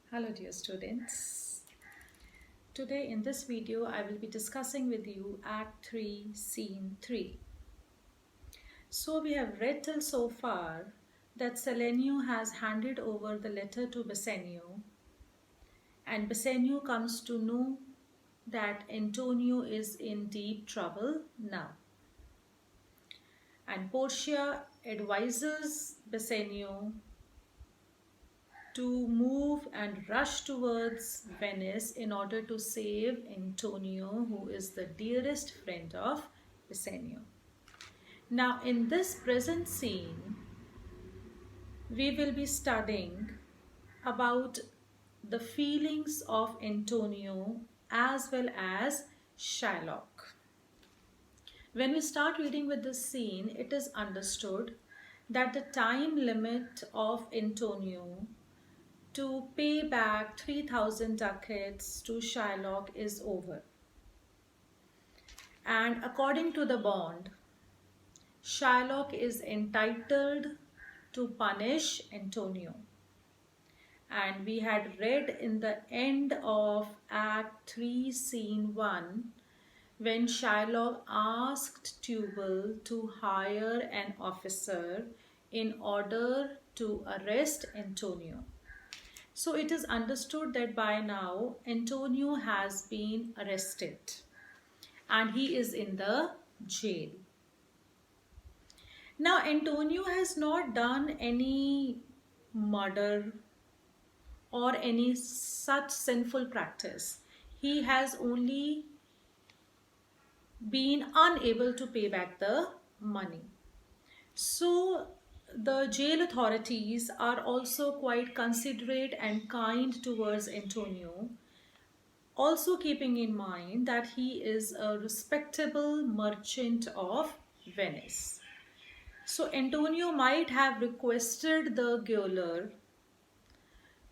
Hello dear students. Today in this video I will be discussing with you Act 3 Scene 3. So we have read till so far that Selenio has handed over the letter to Bassanio, and Bassanio comes to know that Antonio is in deep trouble now. And Portia advises Bassanio to move and rush towards Venice in order to save Antonio, who is the dearest friend of Bassanio. Now, in this present scene, we will be studying about the feelings of Antonio as well as Shylock. When we start reading with this scene, it is understood that the time limit of Antonio to pay back 3,000 ducats to Shylock is over. And according to the bond, Shylock is entitled to punish Antonio. And we had read in the end of Act 3, Scene 1, when Shylock asked Tubal to hire an officer in order to arrest Antonio. So it is understood that by now Antonio has been arrested and he is in the jail. Now Antonio has not done any murder or any such sinful practice. He has only been unable to pay back the money. So the jail authorities are also quite considerate and kind towards Antonio, also keeping in mind that he is a respectable merchant of Venice. So Antonio might have requested the gaoler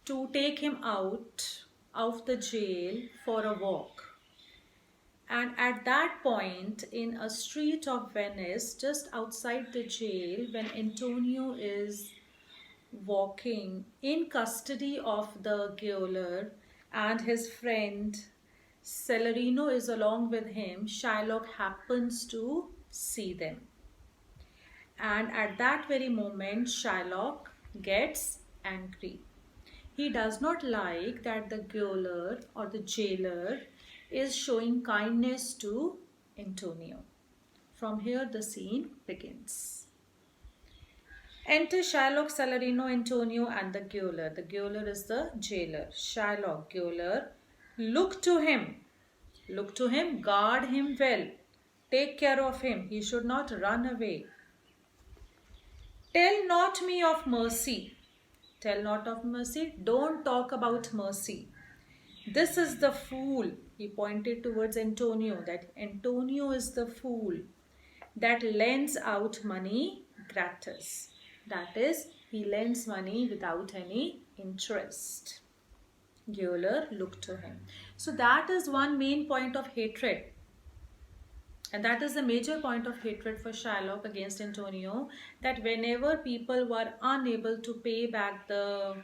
to take him out of the jail for a walk. And at that point, in a street of Venice, just outside the jail, when Antonio is walking in custody of the gaoler and his friend Celerino is along with him, Shylock happens to see them. And at that very moment, Shylock gets angry. He does not like that the gaoler or the jailer is showing kindness to Antonio. From here the scene begins. Enter Shylock, Celerino, Antonio and the gaoler. The gaoler is the jailer. Shylock, gaoler, look to him. Look to him, guard him well. Take care of him. He should not run away. Tell not me of mercy. Tell not of mercy. Don't talk about mercy. This is the fool. He pointed towards Antonio, that Antonio is the fool that lends out money gratis. That is, he lends money without any interest. Gaoler looked to him. So that is one main point of hatred. And that is the major point of hatred for Shylock against Antonio, that whenever people were unable to pay back the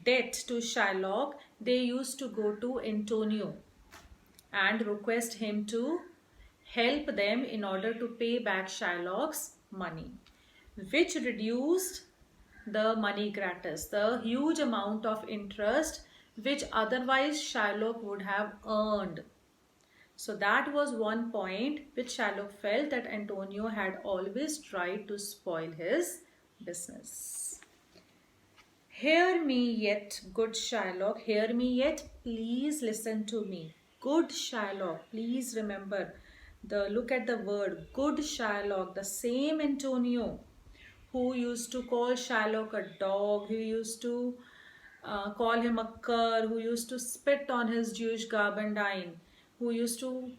debt to Shylock, they used to go to Antonio and request him to help them in order to pay back Shylock's money, which reduced the money gratis, the huge amount of interest which otherwise Shylock would have earned. So that was one point which Shylock felt that Antonio had always tried to spoil his business. Hear me yet, good Shylock, hear me yet, please listen to me. Good Shylock, please remember, look at the word, good Shylock, the same Antonio who used to call Shylock a dog, who used to call him a cur, who used to spit on his Jewish gabardine, who used to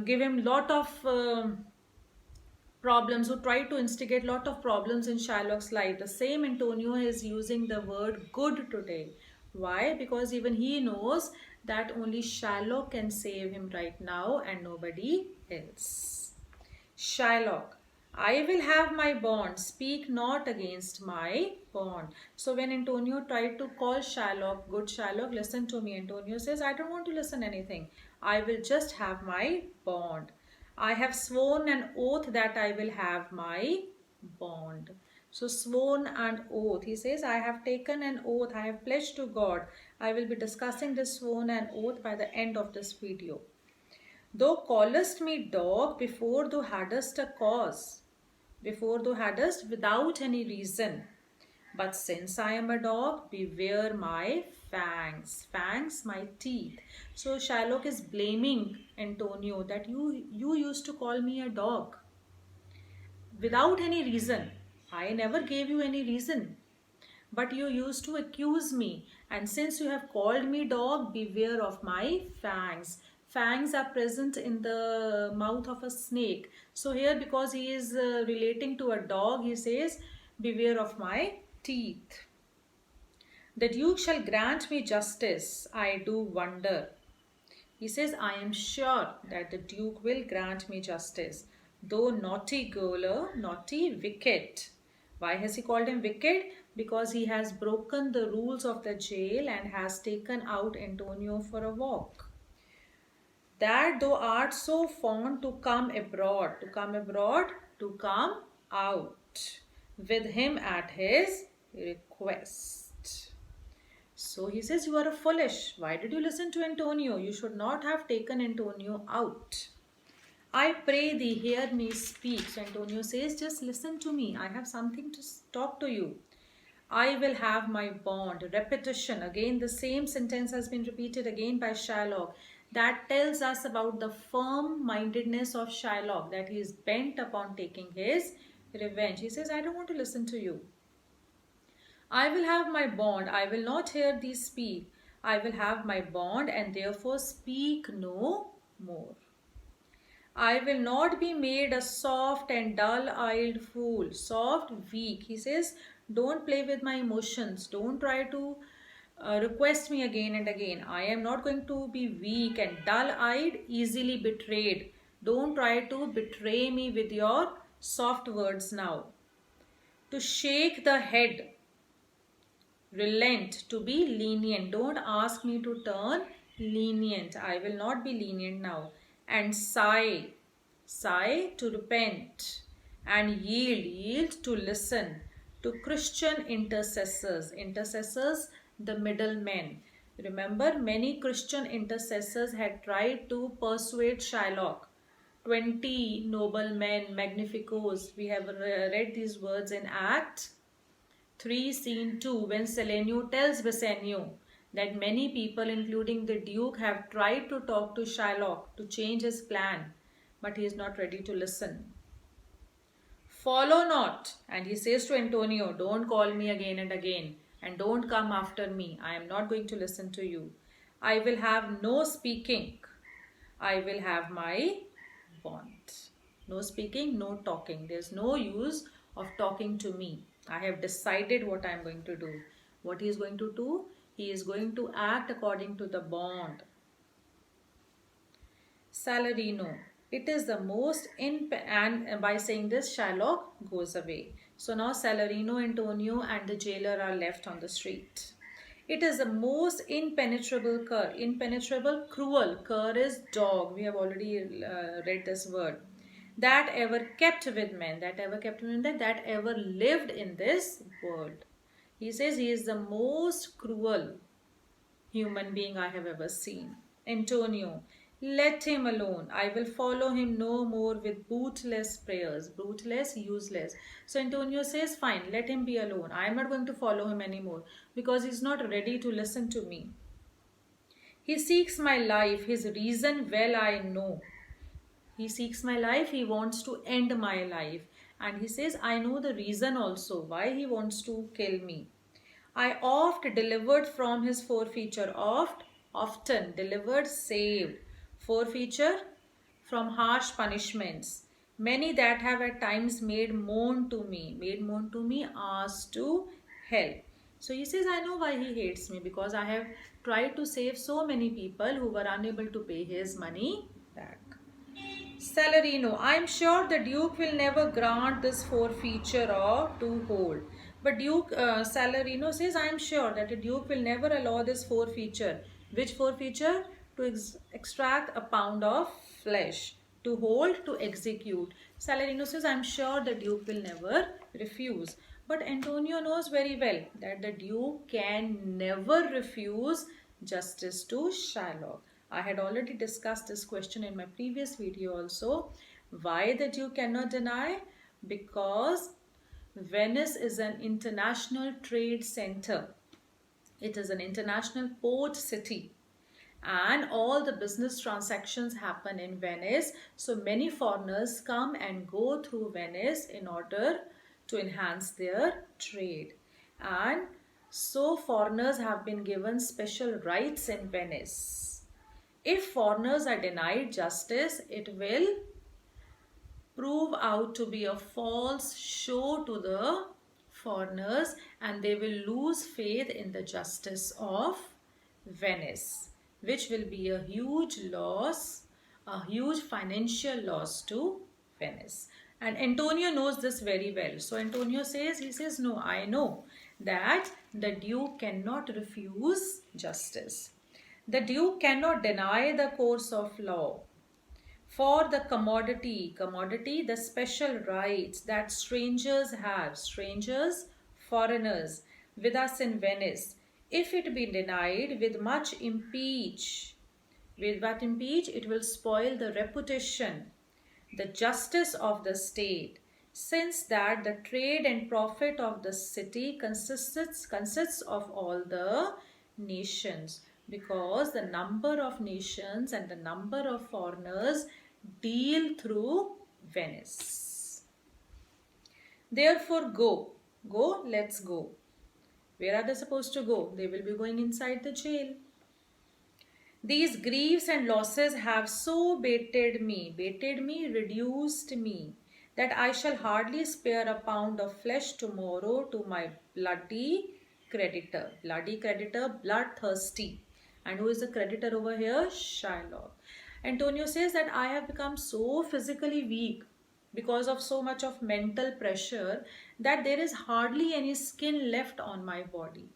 give him lot of problems, who tried to instigate lot of problems in Shylock's life. The same Antonio is using the word good today. Why? Because even he knows that only Shylock can save him right now and nobody else. Shylock, I will have my bond. Speak not against my bond. So when Antonio tried to call Shylock, good Shylock, listen to me. Antonio says, I don't want to listen anything. I will just have my bond. I have sworn an oath that I will have my bond. So sworn and oath. He says, I have taken an oath. I have pledged to God. I will be discussing this sworn and oath by the end of this video. Thou callest me dog before thou hadst a cause, before thou hadst without any reason. But since I am a dog, beware my fangs. Fangs, my teeth. So Shylock is blaming Antonio that you used to call me a dog without any reason. I never gave you any reason. But you used to accuse me, and since you have called me dog, beware of my fangs. Fangs are present in the mouth of a snake. So here, because he is relating to a dog, he says, beware of my teeth. The Duke shall grant me justice, I do wonder. He says, I am sure that the Duke will grant me justice. Though naughty gaoler, naughty wicked. Why has he called him wicked? Because he has broken the rules of the jail and has taken out Antonio for a walk. That thou art so fond to come abroad, to come out with him at his request. So he says, you are a foolish. Why did you listen to Antonio? You should not have taken Antonio out. I pray thee, hear me speak. So Antonio says, just listen to me. I have something to talk to you. I will have my bond. Repetition. Again, the same sentence has been repeated again by Shylock. That tells us about the firm-mindedness of Shylock, that he is bent upon taking his revenge. He says, I don't want to listen to you. I will have my bond. I will not hear thee speak. I will have my bond and therefore speak no more. I will not be made a soft and dull-eyed fool. Soft, weak. He says, don't play with my emotions. Don't try to request me again and again. I am not going to be weak and dull-eyed, easily betrayed. Don't try to betray me with your soft words now. To shake the head. Relent, to be lenient. Don't ask me to turn lenient. I will not be lenient now. And sigh, sigh to repent. And yield, yield to listen. To Christian intercessors. Intercessors, the middlemen. Remember, many Christian intercessors had tried to persuade Shylock. 20 noblemen, magnificos. We have read these words in Acts 3 scene 2 when Selenio tells Bassanio that many people including the Duke have tried to talk to Shylock to change his plan, but he is not ready to listen. Follow not, and he says to Antonio, don't call me again and again and don't come after me. I am not going to listen to you. I will have no speaking. I will have my bond. No speaking, no talking. There's no use of talking to me. I have decided what I am going to do. What he is going to do? He is going to act according to the bond. Salarino. It is the most and by saying this, Shylock goes away. So now Salarino, Antonio and the jailer are left on the street. It is the most impenetrable cur. Impenetrable, cruel. Cur is dog. We have already read this word. That ever kept with men, that ever lived in this world. He says he is the most cruel human being I have ever seen. Antonio, let him alone. I will follow him no more with bootless prayers. Bootless, useless. So Antonio says, fine, let him be alone. I am not going to follow him anymore because he is not ready to listen to me. He seeks my life. His reason well I know. He seeks my life. He wants to end my life. And he says, I know the reason also why he wants to kill me. I oft delivered from his forefeature. Often delivered, saved. Forefeature, from harsh punishments. Many that have at times made moan to me, asked to help. So he says, I know why he hates me, because I have tried to save so many people who were unable to pay his money back. Salarino, I am sure the Duke will never grant this forfeiture or to hold. But Salarino says, I am sure that the Duke will never allow this forfeiture. Which forfeiture? To extract a pound of flesh. To hold, to execute. Salarino says, I am sure the Duke will never refuse. But Antonio knows very well that the Duke can never refuse justice to Shylock. I had already discussed this question in my previous video also. Why the Duke cannot deny? Because Venice is an international trade center. It is an international port city and all the business transactions happen in Venice. So many foreigners come and go through Venice in order to enhance their trade. And so foreigners have been given special rights in Venice. If foreigners are denied justice, it will prove out to be a false show to the foreigners and they will lose faith in the justice of Venice, which will be a huge loss, a huge financial loss to Venice. And Antonio knows this very well. So Antonio says, he says, no, I know that the Duke cannot refuse justice. The Duke cannot deny the course of law. For the commodity, the special rights that strangers have, strangers, foreigners, with us in Venice, if it be denied with much impeach, it will spoil the reputation, the justice of the state, since that the trade and profit of the city consists of all the nations, because the number of nations and the number of foreigners deal through Venice. Therefore go, let's go. Where are they supposed to go? They will be going inside the jail. These griefs and losses have so bated me, reduced me, that I shall hardly spare a pound of flesh tomorrow to my bloody creditor, bloodthirsty. And who is the creditor over here? Shylock. Antonio says that I have become so physically weak because of so much of mental pressure that there is hardly any skin left on my body.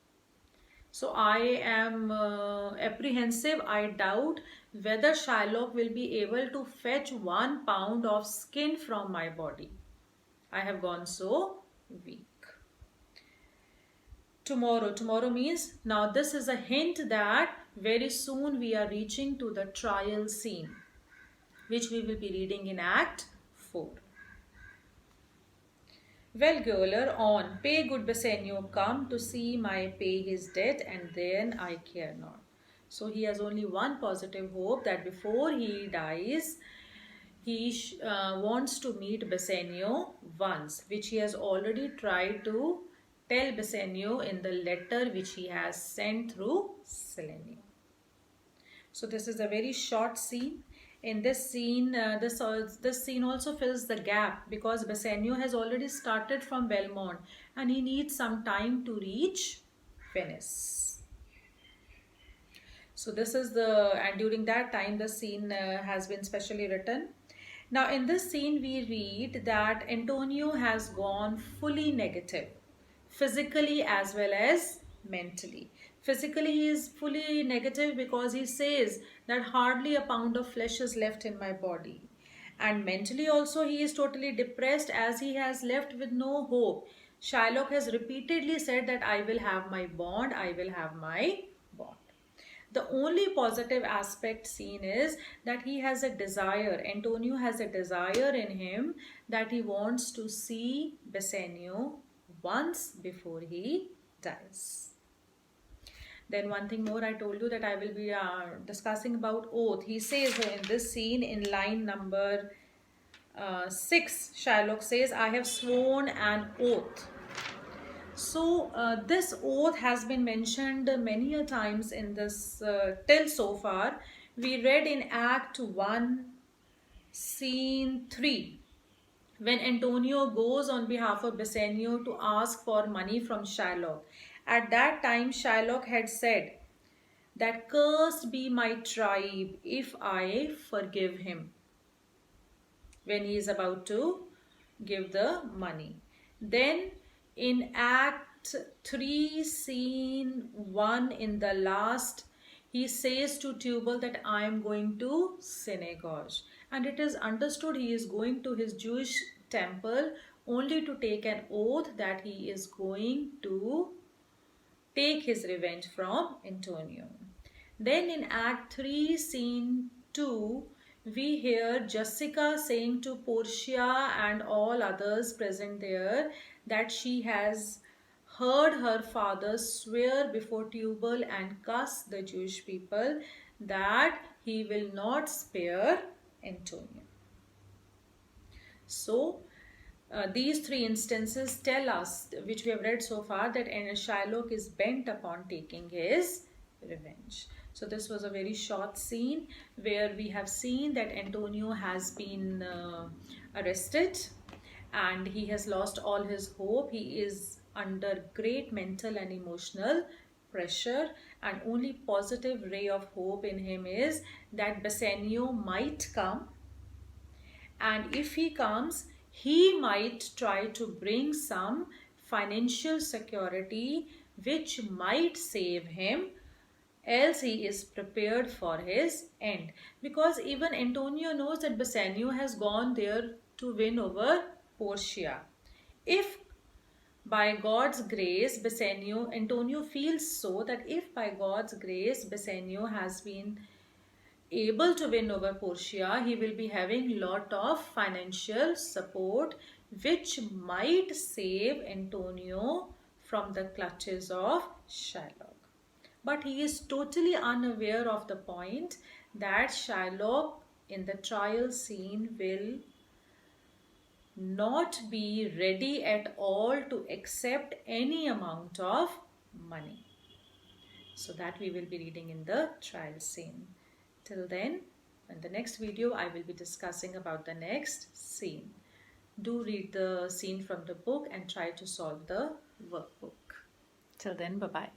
So I am apprehensive. I doubt whether Shylock will be able to fetch 1 pound of skin from my body. I have gone so weak. Tomorrow means, now this is a hint that very soon we are reaching to the trial scene, which we will be reading in Act 4. Well, gaoler, on, pay good Bassanio, come to see my pay his debt, and then I care not. So he has only one positive hope, that before he dies, he wants to meet Bassanio once, which he has already tried to tell Bassanio in the letter which he has sent through Selenio. So this is a very short scene. In this scene, this scene also fills the gap because Bassanio has already started from Belmont and he needs some time to reach Venice. So this is and during that time the scene has been specially written. Now in this scene we read that Antonio has gone fully negative, physically as well as mentally. Physically he is fully negative because he says that hardly a pound of flesh is left in my body. And mentally also he is totally depressed as he has left with no hope. Shylock has repeatedly said that I will have my bond, I will have my bond. The only positive aspect seen is that he has a desire. Antonio has a desire in him that he wants to see Bassanio once before he dies. Then one thing more, I told you that I will be discussing about oath. He says in this scene in line number 6, Shylock says, I have sworn an oath. So this oath has been mentioned many a times in this till so far. We read in Act 1, Scene 3. When Antonio goes on behalf of Bassanio to ask for money from Shylock. At that time, Shylock had said that cursed be my tribe if I forgive him. when he is about to give the money. Then in Act 3, Scene 1, in the last, he says to Tubal that I am going to synagogue. And it is understood he is going to his Jewish temple only to take an oath that he is going to take his revenge from Antonio. Then in Act 3, Scene 2, we hear Jessica saying to Portia and all others present there that she has heard her father swear before Tubal and cuss the Jewish people that he will not spare Antonio. So, these three instances tell us, which we have read so far, that Shylock is bent upon taking his revenge. So this was a very short scene where we have seen that Antonio has been arrested and he has lost all his hope. He is under great mental and emotional pressure, and only positive ray of hope in him is that Bassanio might come, and if he comes, he might try to bring some financial security which might save him, else he is prepared for his end. Because even Antonio knows that Bassanio has gone there to win over Portia. If by God's grace, Antonio feels so that if by God's grace Bassanio has been able to win over Portia, he will be having lot of financial support which might save Antonio from the clutches of Shylock. But he is totally unaware of the point that Shylock in the trial scene will not be ready at all to accept any amount of money. So that we will be reading in the trial scene. Till then, in the next video, I will be discussing about the next scene. Do read the scene from the book and try to solve the workbook. Till then, bye-bye.